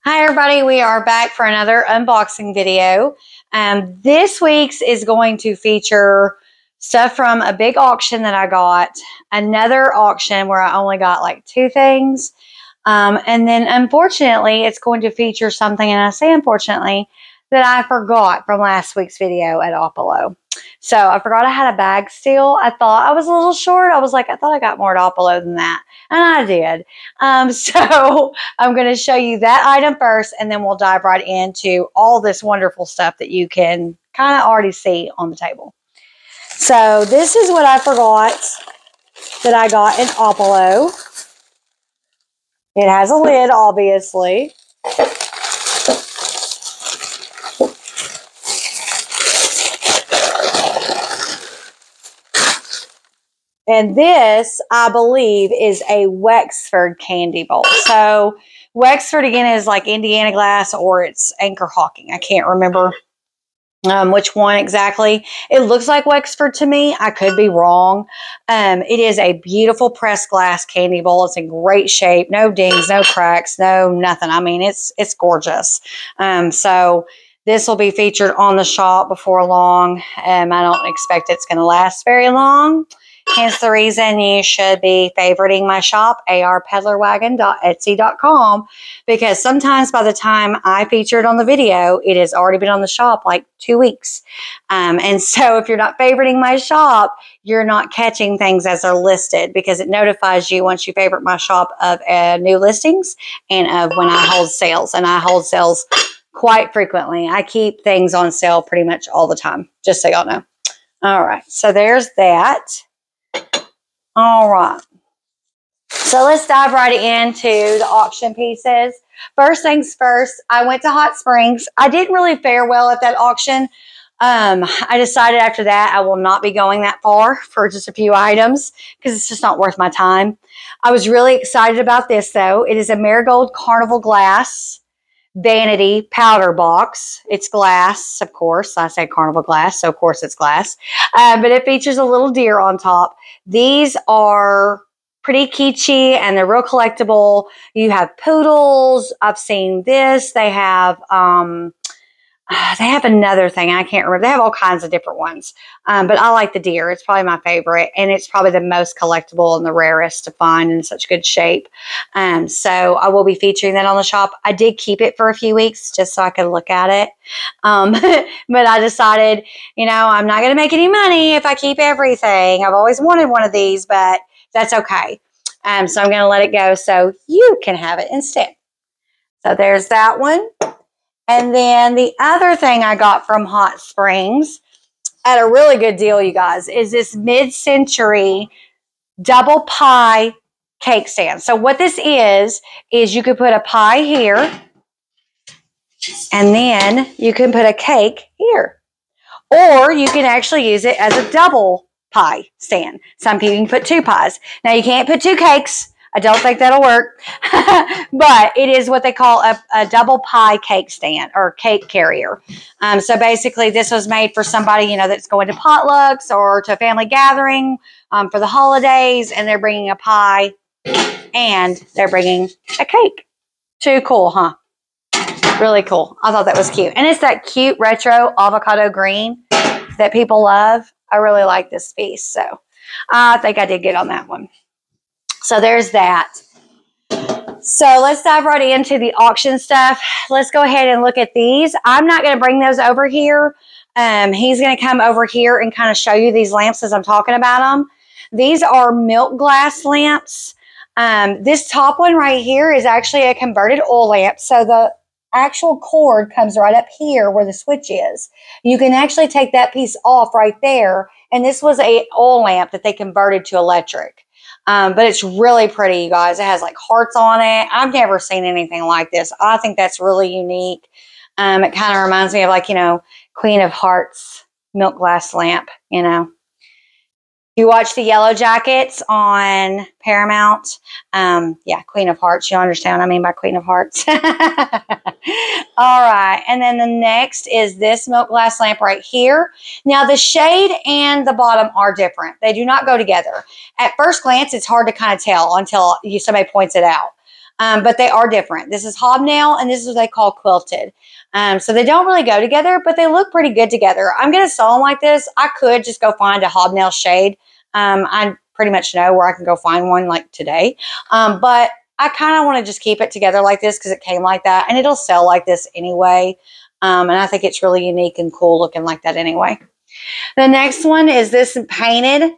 Hi everybody, we are back for another unboxing video. This week's is going to feature stuff from a big auction that I got, another auction where I only got like 2 things, and then unfortunately it's going to feature something, and I say unfortunately, that I forgot from last week's video at Oppelo. So I forgot I had a bag still. I thought I was a little short. I thought I got more at Oppelo than that. And I did. So I'm going to show you that item first, and then we'll dive right into all this wonderful stuff that you can kind of already see on the table. So this is what I forgot that I got in Oppelo. It has a lid, obviously. And this, I believe, is a Wexford candy bowl. So Wexford, again, is like Indiana glass or it's Anchor Hawking. I can't remember which one exactly. It looks like Wexford to me. I could be wrong. It is a beautiful pressed glass candy bowl. It's in great shape. No dings, no cracks, no nothing. I mean, it's gorgeous. So this will be featured on the shop before long. I don't expect it's going to last very long. Hence the reason you should be favoriting my shop, peddlerwagon.etsy.com, because sometimes by the time I feature it on the video, it has already been on the shop like 2 weeks. And so if you're not favoriting my shop, you're not catching things as they're listed, because it notifies you once you favorite my shop of new listings and of when I hold sales. And I hold sales quite frequently. I keep things on sale pretty much all the time, just so y'all know. All right, so there's that. All right, so let's dive right into the auction pieces. First things first, I went to Hot Springs. I didn't really fare well at that auction. I decided after that I will not be going that far for just a few items because it's just not worth my time. I was really excited about this though. It is a Marigold Carnival Glass Vanity Powder Box. It's glass, of course. I say Carnival glass, so of course it's glass. But it features a little deer on top. These are pretty kitschy and they're real collectible. You have poodles. I've seen this. They have another thing. I can't remember. They have all kinds of different ones. But I like the deer. It's probably my favorite. And it's probably the most collectible and the rarest to find in such good shape. So I will be featuring that on the shop. I did keep it for a few weeks just so I could look at it. But I decided, you know, I'm not going to make any money if I keep everything. I've always wanted one of these, but that's okay. So I'm going to let it go so you can have it instead. So there's that one. And then the other thing I got from Hot Springs at a really good deal, you guys, is this mid-century double pie cake stand. So what this is you could put a pie here, and then you can put a cake here. Or you can actually use it as a double pie stand. Some people can put 2 pies. Now, you can't put 2 cakes. I don't think that'll work, but it is what they call a double pie cake stand or cake carrier. So basically this was made for somebody, you know, that's going to potlucks or to a family gathering for the holidays, and they're bringing a pie and they're bringing a cake. Too cool, huh? Really cool. I thought that was cute. And it's that cute retro avocado green that people love. I really like this piece. So I think I did good on that one. So there's that. So let's dive right into the auction stuff. Let's go ahead and look at these. I'm not going to bring those over here. He's going to come over here and kind of show you these lamps as I'm talking about them. These are milk glass lamps. This top one right here is actually a converted oil lamp. So the actual cord comes right up here where the switch is. You can actually take that piece off right there. And this was an oil lamp that they converted to electric. But it's really pretty, you guys. It has like hearts on it. I've never seen anything like this. I think that's really unique. It kind of reminds me of like, you know, Queen of Hearts milk glass lamp, you know. You watch the Yellow Jackets on Paramount. Yeah, Queen of Hearts. You understand what I mean by Queen of Hearts. All right. And then the next is this milk glass lamp right here. Now, the shade and the bottom are different. They do not go together. At first glance, it's hard to kind of tell until somebody points it out. but they are different. This is hobnail, and this is what they call quilted. So they don't really go together, but they look pretty good together. I'm going to sew them like this. I could just go find a hobnail shade. I pretty much know where I can go find one like today. But I kind of want to just keep it together like this because it came like that, and it'll sell like this anyway. And I think it's really unique and cool looking like that anyway. The next one is this painted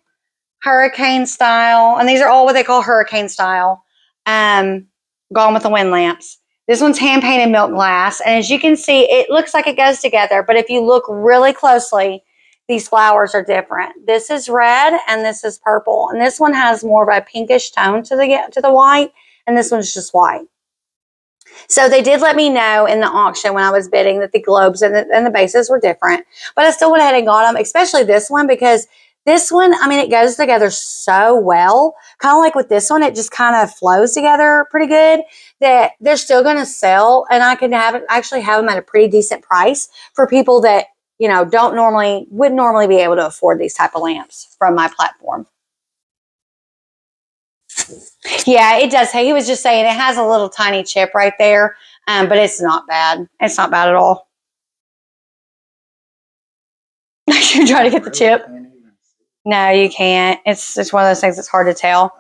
hurricane style. And these are all what they call hurricane style. Gone with the Wind lamps. This one's hand painted milk glass. And as you can see, it looks like it goes together. But if you look really closely, these flowers are different. This is red and this is purple. And this one has more of a pinkish tone to the white. And this one's just white. So they did let me know in the auction when I was bidding that the globes and the bases were different. But I still went ahead and got them, especially this one, because this one, I mean, it goes together so well. Kind of like with this one, it just kind of flows together pretty good that they're still going to sell. And I can actually have them at a pretty decent price for people that, you know, wouldn't normally be able to afford these type of lamps from my platform. Yeah, it does. He was just saying it has a little tiny chip right there, but it's not bad. It's not bad at all. You're trying to get the chip? No, you can't. It's one of those things that's hard to tell.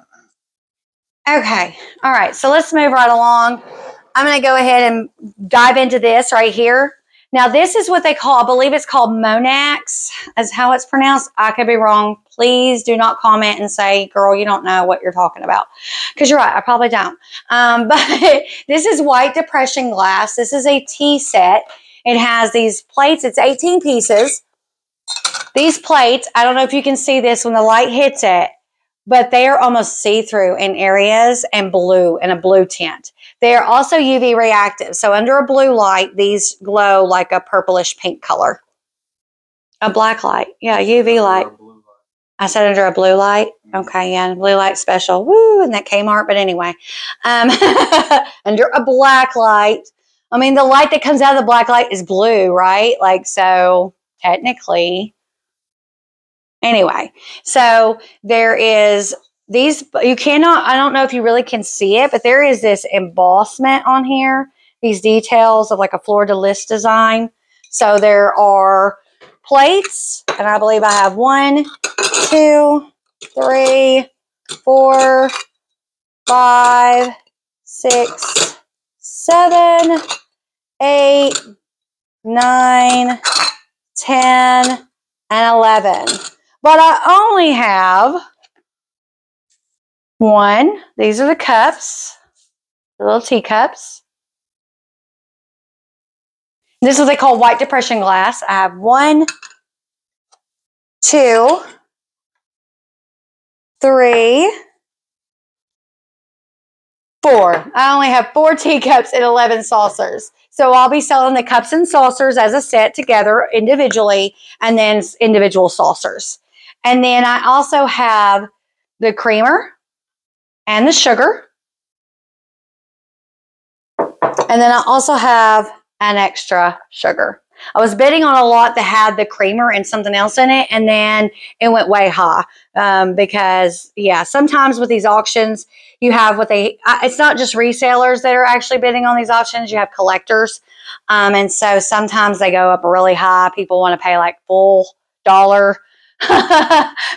Okay. All right. So let's move right along. I'm going to go ahead and dive into this right here. Now, this is what they call, I believe it's called Monax, is how it's pronounced. I could be wrong. Please do not comment and say, girl, you don't know what you're talking about. Because you're right, I probably don't. But this is white depression glass. This is a tea set. It has these plates. It's 18 pieces. These plates, I don't know if you can see this when the light hits it, but they are almost see-through in areas and blue, in a blue tint. They are also UV reactive. So under a blue light, these glow like a purplish pink color. A black light. Yeah, UV light. I said under a blue light. Okay, yeah, blue light special. Woo, and that Kmart. But anyway, under a black light. I mean, the light that comes out of the black light is blue, right? Like, so technically. Anyway, so there is these, you cannot, I don't know if you really can see it, but there is this embossment on here, these details of like a fleur-de-lis design. So there are plates, and I believe I have 1, 2, 3, 4, 5, 6, 7, 8, 9, 10, and 11. But I only have 1. These are the cups, the little teacups. This is what they call white depression glass. I have 1, 2, 3, 4. I only have 4 teacups and 11 saucers. So I'll be selling the cups and saucers as a set together individually, and then individual saucers. And then I also have the creamer and the sugar. And then I also have an extra sugar. I was bidding on a lot that had the creamer and something else in it, and then it went way high because, yeah, sometimes with these auctions, you have what it's not just resellers that are actually bidding on these auctions. You have collectors. And so sometimes they go up really high. People want to pay like full dollar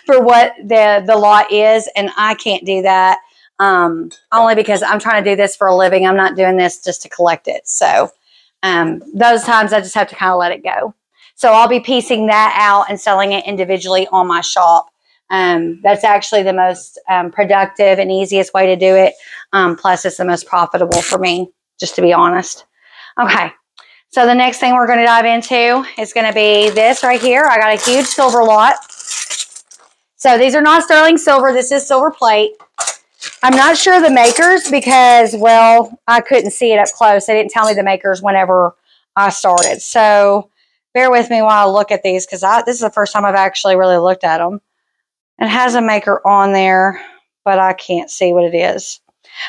for what the lot is, and I can't do that only because I'm trying to do this for a living. I'm not doing this just to collect it. So those times I just have to kind of let it go. So I'll be piecing that out and selling it individually on my shop. That's actually the most productive and easiest way to do it. Plus it's the most profitable for me, just to be honest. Okay. So the next thing we're going to dive into is going to be this right here. I got a huge silver lot. So these are not sterling silver. This is silver plate. I'm not sure the makers because, well, I couldn't see it up close. They didn't tell me the makers whenever I started. So bear with me while I look at these because this is the first time I've actually really looked at them. It has a maker on there, but I can't see what it is.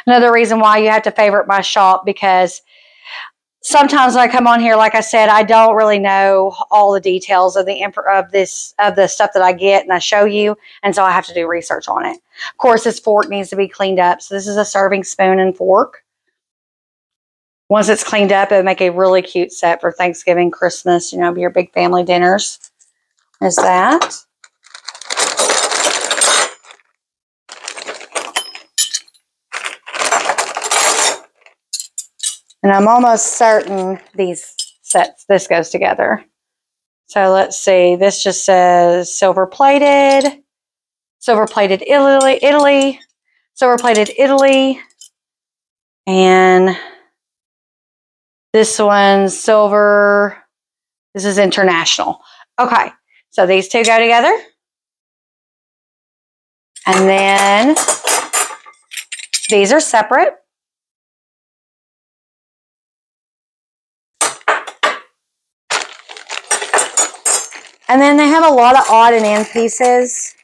Another reason why you have to favorite my shop, because sometimes when I come on here, like I said, I don't really know all the details of the stuff that I get and I show you, and so I have to do research on it. Of course, this fork needs to be cleaned up. So this is a serving spoon and fork. Once it's cleaned up, it would make a really cute set for Thanksgiving, Christmas, you know, your big family dinners. Is that. And I'm almost certain this goes together. So let's see. This just says silver-plated Italy, silver-plated Italy, and this one's silver. This is international. Okay, so these two go together. And then these are separate. And then they have a lot of odd and end pieces.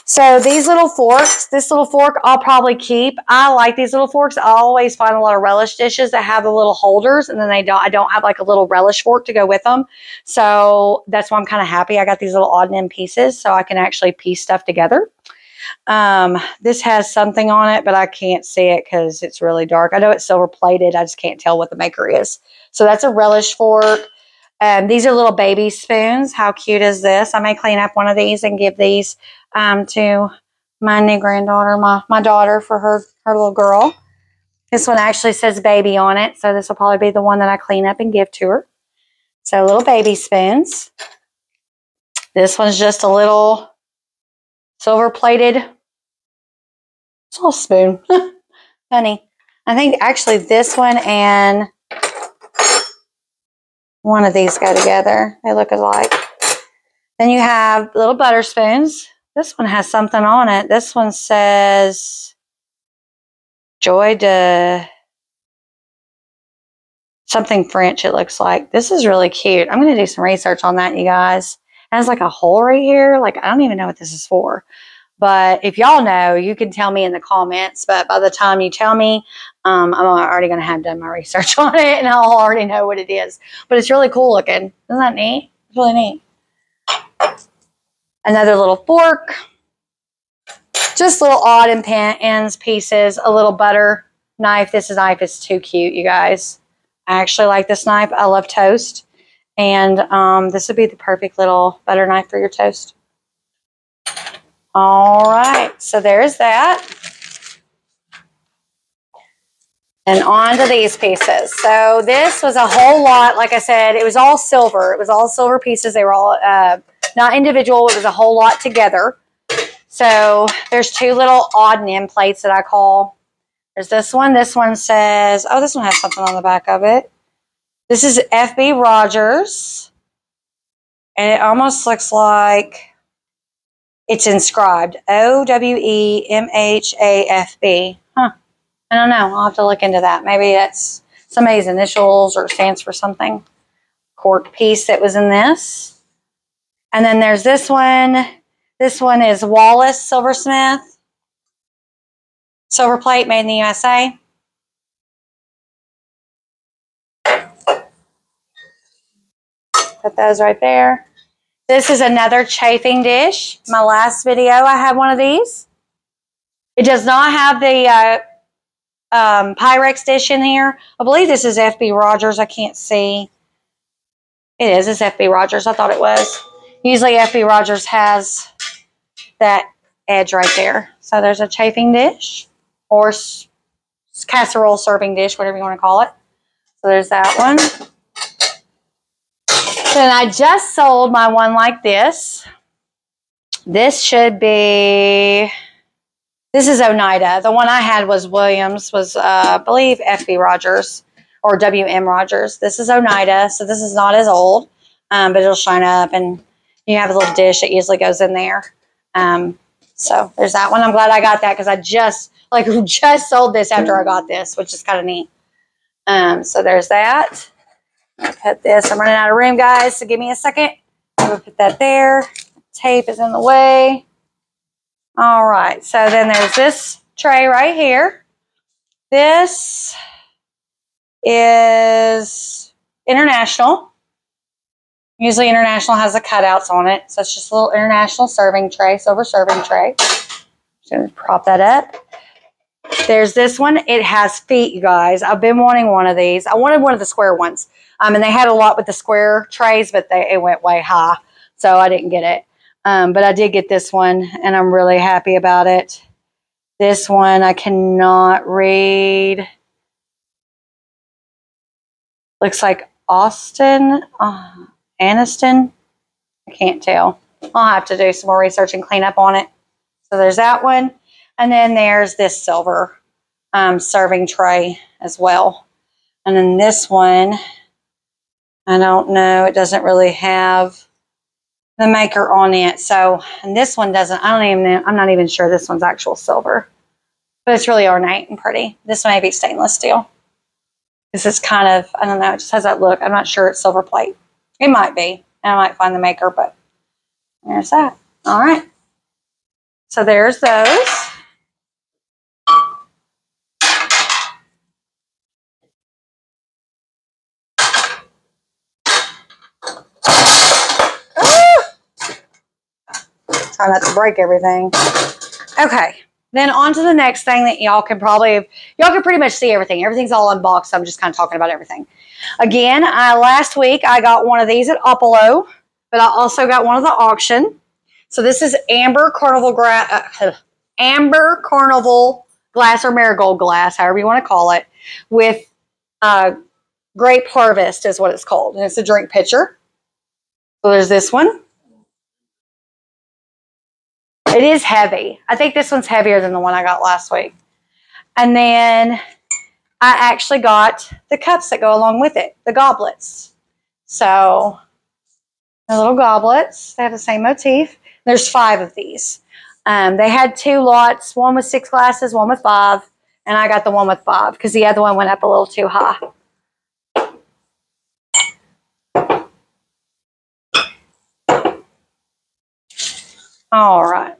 So these little forks, this little fork I'll probably keep. I like these little forks. I always find a lot of relish dishes that have the little holders, and then I don't have like a little relish fork to go with them. So that's why I'm kind of happy I got these little odd and end pieces so I can actually piece stuff together. This has something on it, but I can't see it because it's really dark. I know it's silver plated. I just can't tell what the maker is. So that's a relish fork. These are little baby spoons. How cute is this? I may clean up one of these and give these to my new granddaughter, my daughter, for her little girl. This one actually says baby on it, so this will probably be the one that I clean up and give to her. So little baby spoons. This one's just a little silver-plated little spoon. Funny. I think actually this one and one of these go together. They look alike. Then you have little butter spoons. This one has something on it. This one says Joy de something French, it looks like. This is really cute. I'm going to do some research on that, you guys. It has like a hole right here. Like, I don't even know what this is for. But if y'all know, you can tell me in the comments. But by the time you tell me, I'm already going to have done my research on it, and I'll already know what it is. But it's really cool looking. Isn't that neat? It's really neat. Another little fork. Just little odd and ends pieces. A little butter knife. This knife is too cute, you guys. I actually like this knife. I love toast. And this would be the perfect little butter knife for your toast. All right, so there's that. And on to these pieces. So this was a whole lot, like I said, it was all silver. It was all silver pieces. They were all not individual. It was a whole lot together. So there's two little odd and end plates that I call. There's this one. This one says, oh, this one has something on the back of it. This is F.B. Rogers. And it almost looks like it's inscribed O-W-E-M-H-A-F-B. Huh. I don't know. I'll have to look into that. Maybe that's some of his initials or stands for something. Cork piece that was in this. And then there's this one. This one is Wallace Silversmith. Silver plate made in the USA. Put those right there. This is another chafing dish. My last video, I had one of these. It does not have the Pyrex dish in here. I believe this is F.B. Rogers. I can't see. It is. It's F.B. Rogers. I thought it was. Usually F.B. Rogers has that edge right there. So there's a chafing dish or casserole serving dish, whatever you want to call it. So there's that one. Then I just sold my one like this. This should be, this is Oneida. The one I had was Williams, was I believe F.B. Rogers or W.M. Rogers. This is Oneida, so this is not as old, but it'll shine up, and you have a little dish that usually goes in there. So there's that one. I'm glad I got that because I just sold this after I got this, which is kind of neat. So there's that. I'll put this. I'm running out of room, guys, so give me a second. I'm going to put that there. Tape is in the way. All right, so then there's this tray right here. This is International. Usually International has the cutouts on it, so it's just a little International serving tray, silver serving tray. Just going to prop that up. There's this one. It has feet, you guys. I've been wanting one of these. I wanted one of the square ones. And they had a lot with the square trays, but it went way high. So I didn't get it. But I did get this one, and I'm really happy about it. This one, I cannot read. Looks like Austin, Aniston. I can't tell. I'll have to do some more research and clean up on it. So there's that one. And then there's this silver serving tray as well. And then this one, I don't know. It doesn't really have the maker on it. So, and this one doesn't, I don't even know. I'm not even sure this one's actual silver. But it's really ornate and pretty. This one may be stainless steel. This is kind of, I don't know, it just has that look. I'm not sure it's silver plate. It might be. I might find the maker, but there's that. All right. So there's those. Try not to break everything. Okay. Then on to the next thing that y'all can pretty much see everything. Everything's all unboxed. So I'm just kind of talking about everything. Again, last week I got one of these at Oppelo, but I also got one of the auction. So this is Amber Carnival glass or marigold glass, however you want to call it, with Grape Harvest is what it's called. And it's a drink pitcher. So there's this one. It is heavy. I think this one's heavier than the one I got last week. And then I actually got the cups that go along with it, the goblets. So the little goblets, they have the same motif. There's 5 of these. They had 2 lots, one with 6 glasses, one with 5, and I got the one with 5 because the other one went up a little too high. All right.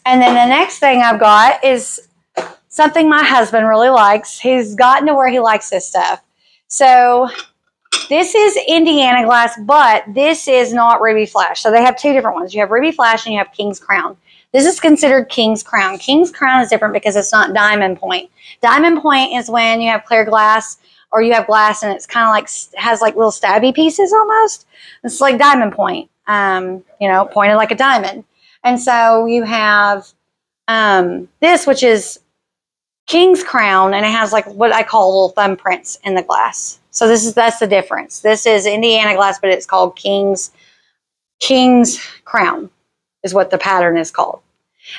And then the next thing I've got is something my husband really likes. He's gotten to where he likes this stuff. So this is Indiana glass, but this is not Ruby Flash. So they have 2 different ones. You have Ruby Flash and you have King's Crown. This is considered King's Crown. King's Crown is different because it's not diamond point. Diamond point is when you have clear glass or you have glass and it's kind of like, has like little stabby pieces almost. It's like diamond point, you know, pointed like a diamond. And so you have this, which is King's Crown, and it has like what I call little thumbprints in the glass. So that's the difference. This is Indiana glass, but it's called King's Crown is what the pattern is called.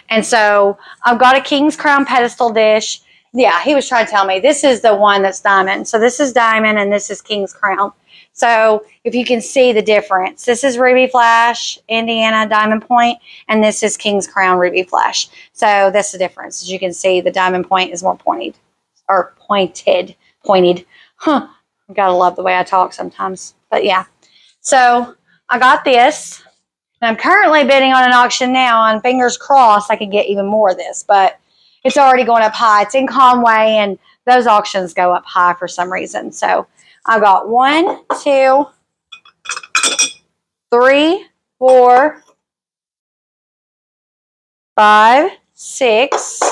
And so I've got a King's Crown pedestal dish. Yeah, he was trying to tell me this is the one that's diamond. So this is diamond and this is King's Crown. So if you can see the difference, this is Ruby Flash, Indiana Diamond Point, and this is King's Crown Ruby Flash. So that's the difference. As you can see, the Diamond Point is more pointed. Huh. I gotta love the way I talk sometimes. But yeah. So I got this. And I'm currently bidding on an auction now, and fingers crossed I can get even more of this. But it's already going up high. It's in Conway, and those auctions go up high for some reason. So I got 1, 2, 3, 4, 5, 6,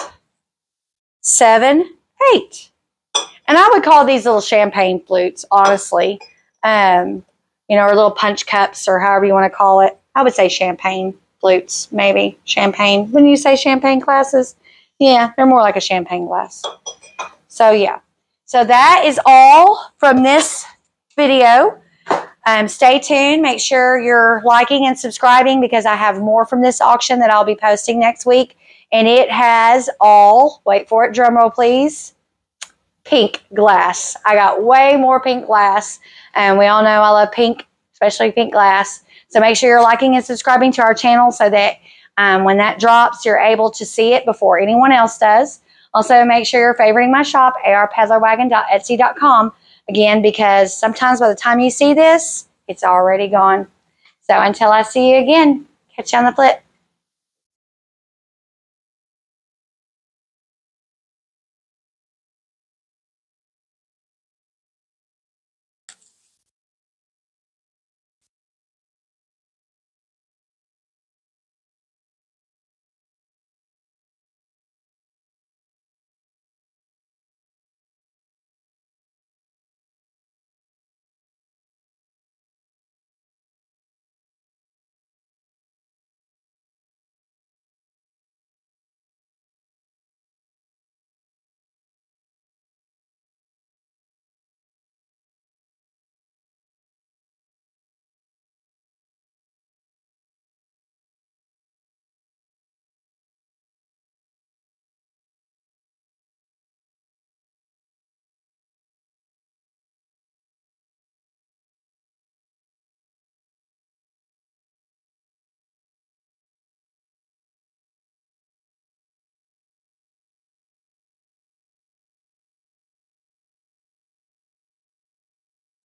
7, 8. And I would call these little champagne flutes, honestly. You know, or little punch cups or however you want to call it. I would say champagne flutes, maybe. Champagne. When you say champagne glasses, yeah, they're more like a champagne glass. So, yeah. So that is all from this video. Stay tuned. Make sure you're liking and subscribing because I have more from this auction that I'll be posting next week. And it has all, wait for it, drum roll please, pink glass. I got way more pink glass. And we all know I love pink, especially pink glass. So make sure you're liking and subscribing to our channel so that when that drops, you're able to see it before anyone else does. Also, make sure you're favoriting my shop, arpeddlerwagon.etsy.com. Again, because sometimes by the time you see this, it's already gone. So until I see you again, catch you on the flip.